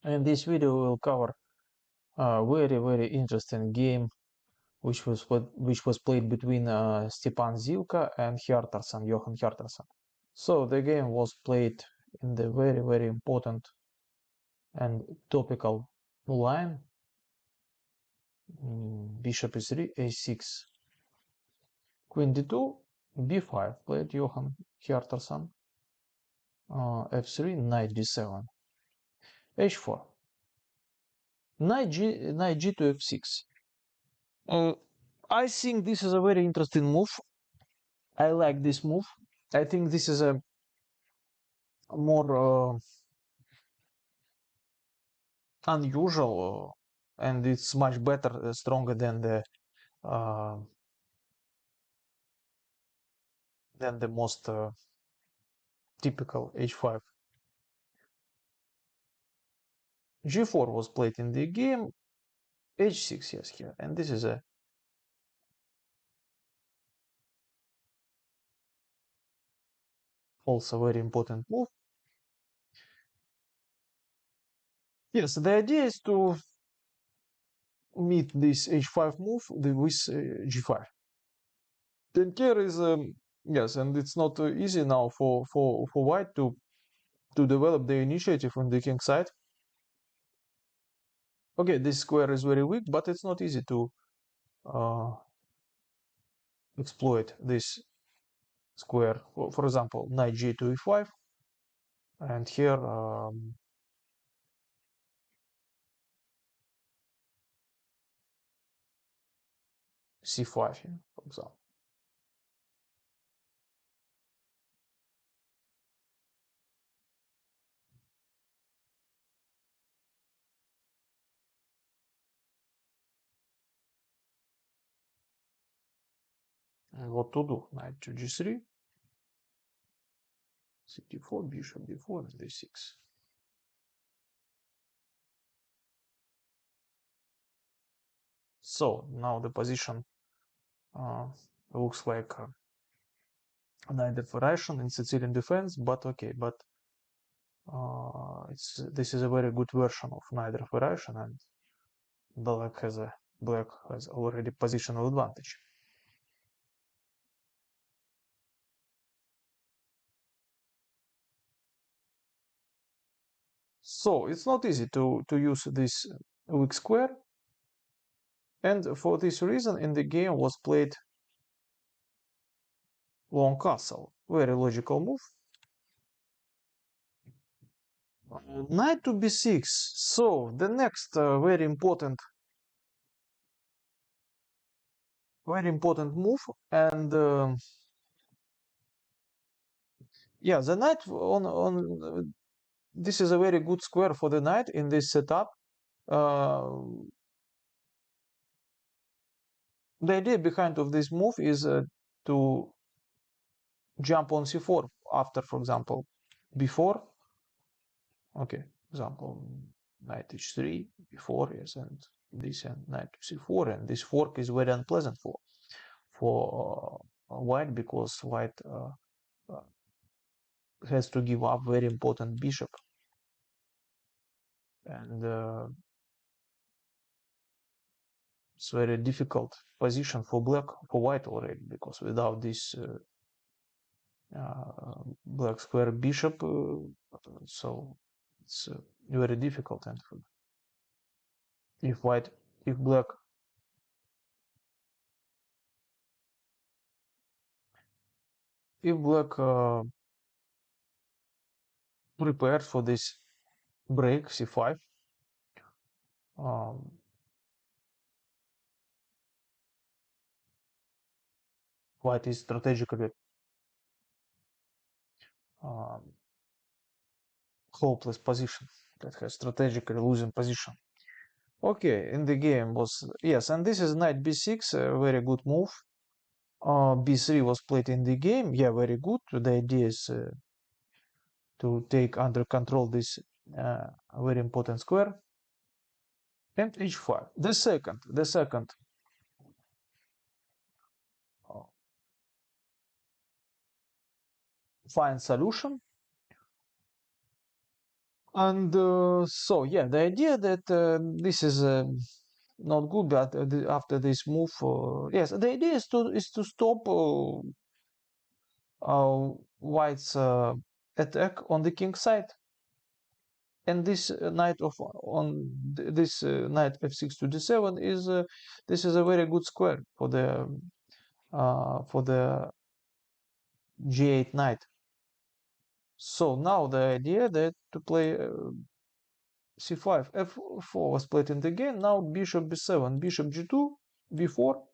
In this video we'll cover a very interesting game which was played between Stepan Zilka and Johan Hjartarson. So the game was played in the very important and topical line. Bishop e3, a6, queen d2, b5 played Johan Hjartarson, f3, knight d7, h4, knight g to f6. I think this is a very interesting move. I like this move. I think this is a more unusual and it's much better, stronger than the most typical h5. g4 was played in the game, h6, yes, here, and this is a also very important move. Yes, the idea is to meet this h5 move with g5. Then here is yes, and it's not easy now for white to develop the initiative on the king side. Okay, this square is very weak, but it's not easy to exploit this square. For example, knight g to e5, and here c5, here, for example. And what to do? Knight to g3, c4, bishop d4, and d6. So now the position looks like neither variation in Sicilian defense, but okay, but this is a very good version of neither variation, and black has already positional advantage. So it's not easy to use this weak square, and for this reason in the game was played long castle, very logical move. Knight to b6. So the next very important move, and yeah, the knight on this is a very good square for the knight in this setup. The idea behind of this move is to jump on c4 after, for example, b4. Okay, example, knight h3, b4, yes, and this, and knight to c4, and this fork is very unpleasant for white, because white has to give up very important bishop, and it's very difficult position for white already, because without this black square bishop, so it's very difficult. And if black prepares for this break c5, white is strategically hopeless position, that has strategically losing position. Okay, in the game was, yes, and this is knight b6, a very good move. b3 was played in the game, yeah, very good. The idea is to take under control this very important square, and h5. The second fine solution And so yeah, the idea that this is not good, but after this move, yes, the idea is to stop White's attack on the king side, and this knight of on this knight f6 to d7 is this is a very good square for the g8 knight. So now the idea that to play c5, f4 was played in the game. Now bishop b7, bishop g2, b4,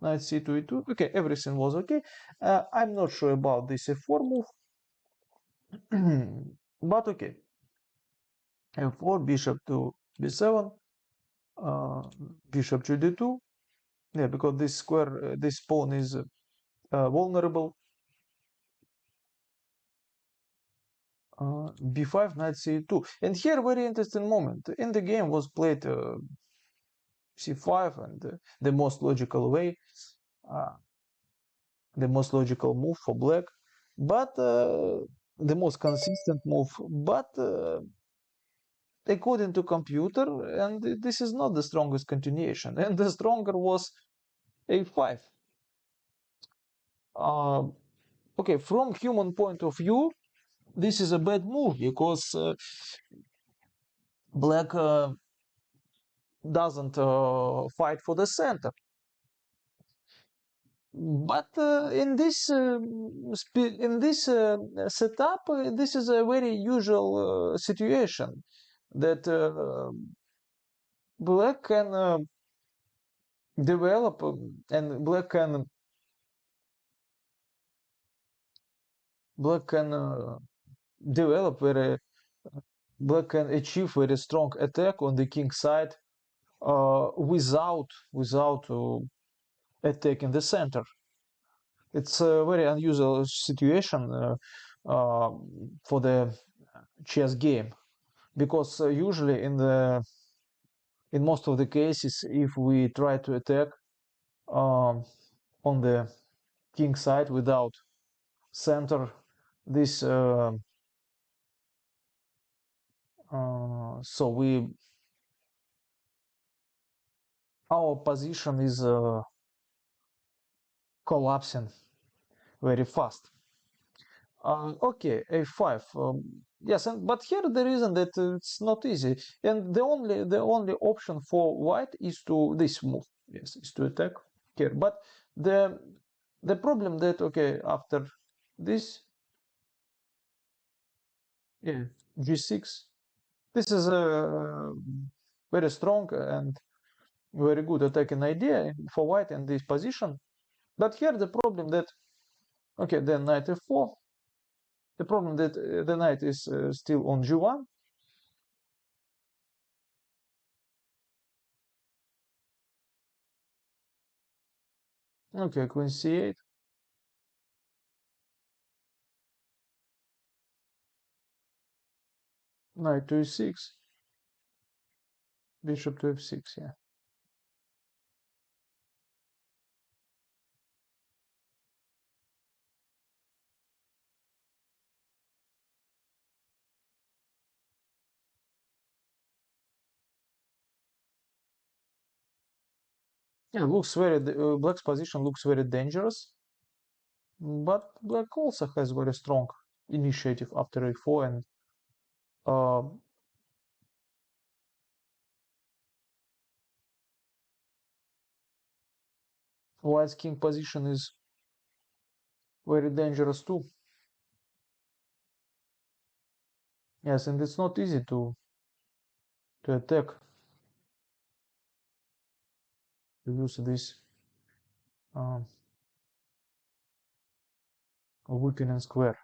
knight c2, e2. Okay, everything was okay. I'm not sure about this f4 move, but okay. f4, bishop to b7, uh, bishop to d2. Yeah, because this square, this pawn is vulnerable. b5, knight c2. And here, very interesting moment. In the game was played c5, and the most logical way, uh, the most logical move for black, but the most consistent move. But according to computer, and this is not the strongest continuation, and the stronger was a5. Okay, from human point of view, this is a bad move because black doesn't fight for the center. But in this setup, this is a very usual situation that black can develop and black can develop very black can achieve very strong attack on the king side without attacking the center. It's a very unusual situation for the chess game, because usually in most of the cases, if we try to attack on the king side without center, this so our position is collapsing very fast. Okay, a5. Yes, but here the reason that it's not easy, and the only option for white is to this move. Yes, is to attack here. But the problem that okay, after this, yeah, g6. This is a very strong and very good attacking idea for white in this position. But here the problem that okay, then knight f4. The problem that the knight is still on g1. Okay, queen c8. Knight to e6. Bishop to f6, yeah. Yeah, looks very, black's position looks very dangerous. But black also has very strong initiative after a4, and uh, white's king position is very dangerous too. Yes, and it's not easy to attack, to use this um, weakening square.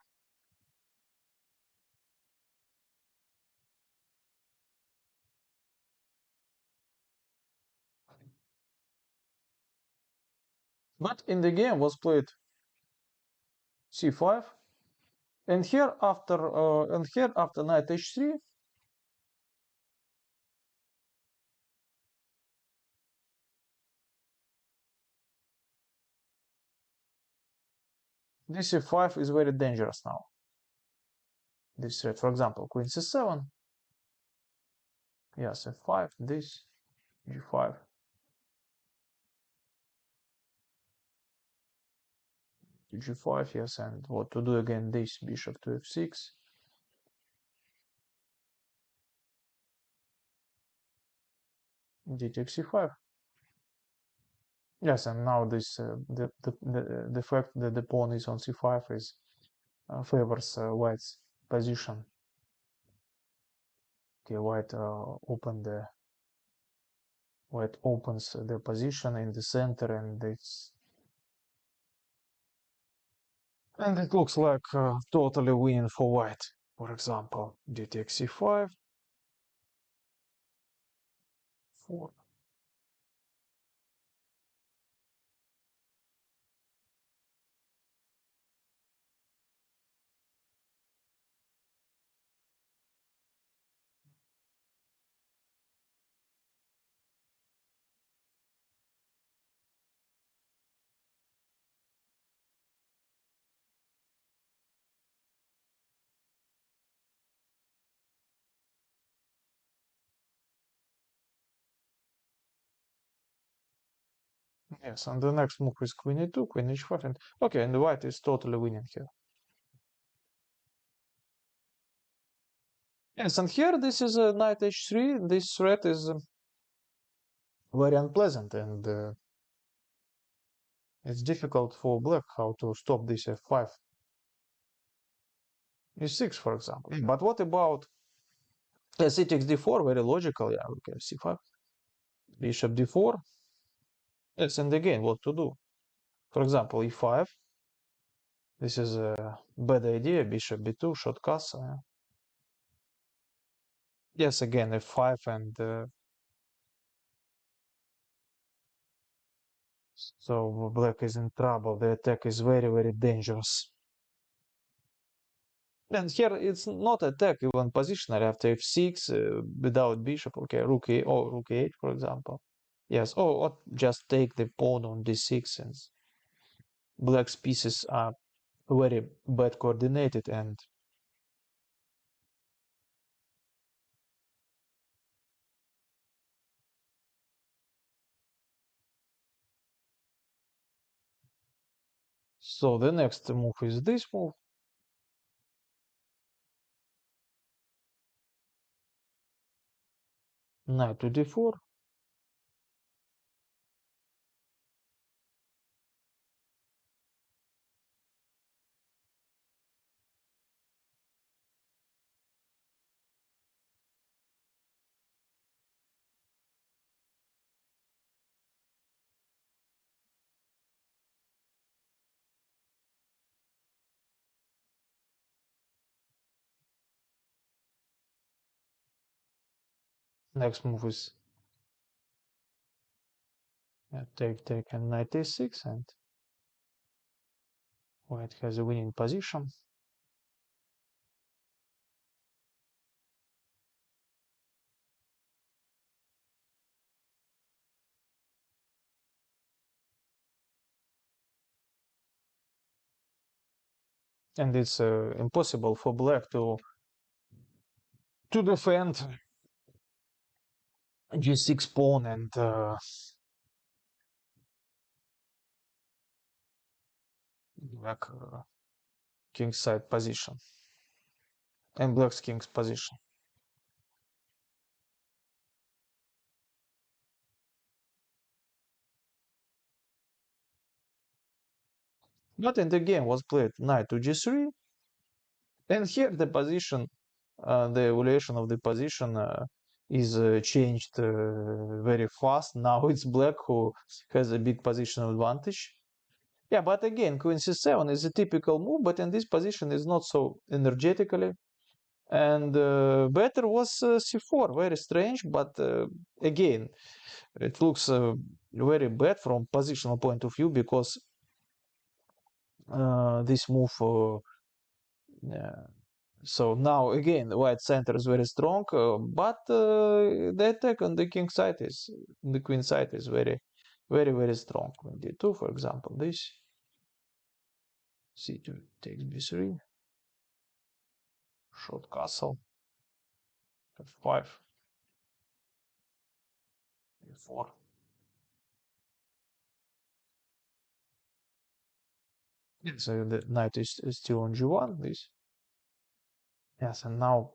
But in the game was played c5, and here after knight h3, this c5 is very dangerous now. This threat, for example, queen c7. Yes, f5, this, g5. G5, yes, and what to do again? This bishop to f6. D takes c5. Yes, and now this the fact that the pawn is on c5 is favors white's position. Okay, white opens the position in the center, and it looks like totally win for white. For example, d takes c5, 4. Yes, and the next move is queen e2, queen h5, and okay, and the white is totally winning here. Yes, and here this is a knight h3. This threat is very unpleasant, and it's difficult for black how to stop this f5. e6, for example. But what about c takes d4? Very logical, yeah, okay, c5. Bishop d4. Yes, and again, what to do? For example, e5. This is a bad idea. Bishop b2, short castle. Yeah. Yes, again, f5, and so black is in trouble. The attack is very, very dangerous. And here it's not attack, even positional after f6 without bishop. Okay, rook a or rook a8, for example. Yes, or just take the pawn on d6, and black's pieces are very bad coordinated, and so the next move is this move. Knight to d4. Next move is take, and knight a6, and white has a winning position. And it's impossible for black to defend g6 pawn and black kingside position and black's king's position. But in the game was played knight to g3, and here the position, the evaluation of the position is changed very fast. Now it's black who has a big positional advantage. Yeah, but again, queen c7 is a typical move, but in this position is not so energetically. And better was c4, very strange, but again, it looks very bad from positional point of view, because this move so now again the white center is very strong, but the attack on the king side is the queen side is very, very, very strong. Queen d2, for example, this c2 takes b3, short castle, f5. 4. So the knight is still on g1. This. Yes, and now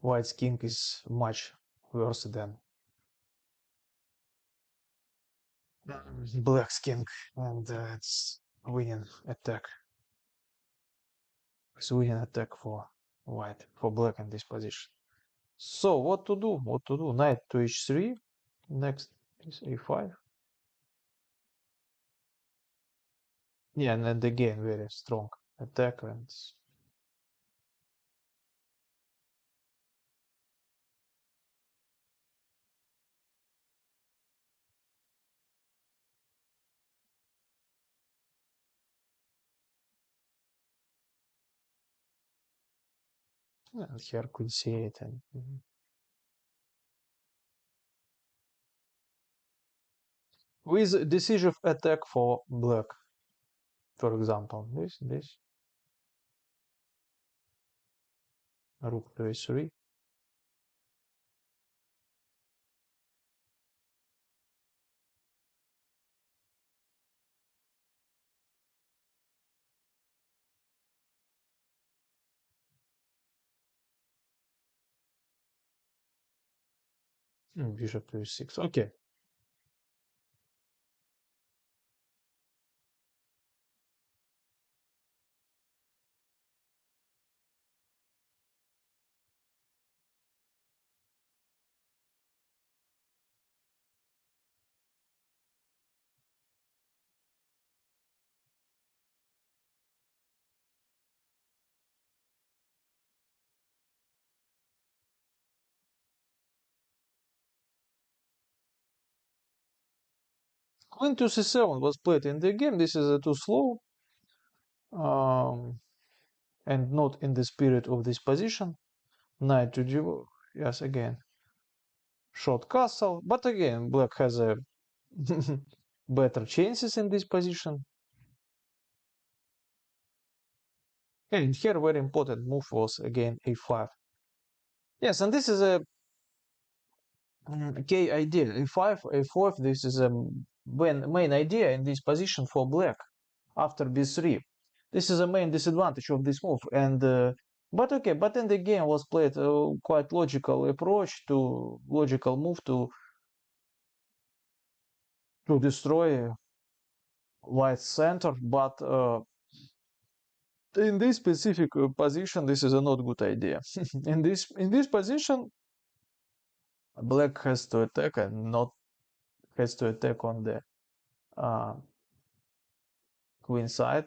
white's king is much worse than black's king, and it's winning attack. It's winning attack for white, for black in this position. So what to do? What to do? Knight to h3. Next is a5. Yeah, and then again very strong attack, and here queen c8 and with decisive attack for black, for example, this rook to a3. Bishop to e6. Okay. Queen to c7 was played in the game. This is too slow and not in the spirit of this position. Knight to g. Yes, again. Short castle. But again, black has a better chances in this position. And here very important move was again a5. Yes, and this is a key idea. a5, a4, this is a main idea in this position for black after b3. This is a main disadvantage of this move. And but okay, but in the game was played quite logical approach to logical move to destroy white center. But in this specific position, this is a not good idea. in this position, black has to attack and not has to attack on the uh, queen side,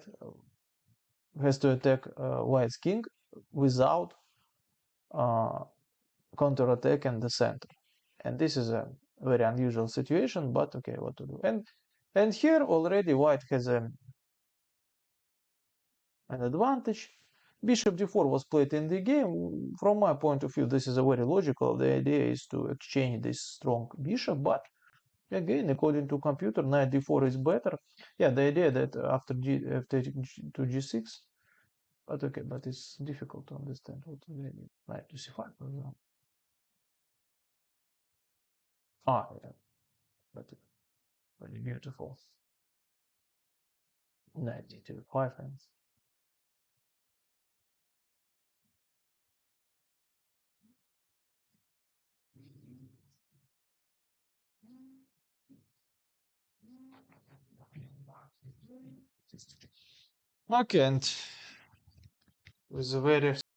has to attack white's king without uh, counter attack in the center. And this is a very unusual situation, but okay, what to do? And here already white has an advantage. Bishop d4 was played in the game. From my point of view, this is a very logical. The idea is to exchange this strong bishop, but again, according to computer, knight d4 is better. Yeah, the idea that after to g6, but okay, but it's difficult to understand what the idea. Knight to c5, for example. Ah, yeah, but very beautiful. Knight d5 and okay, and with a very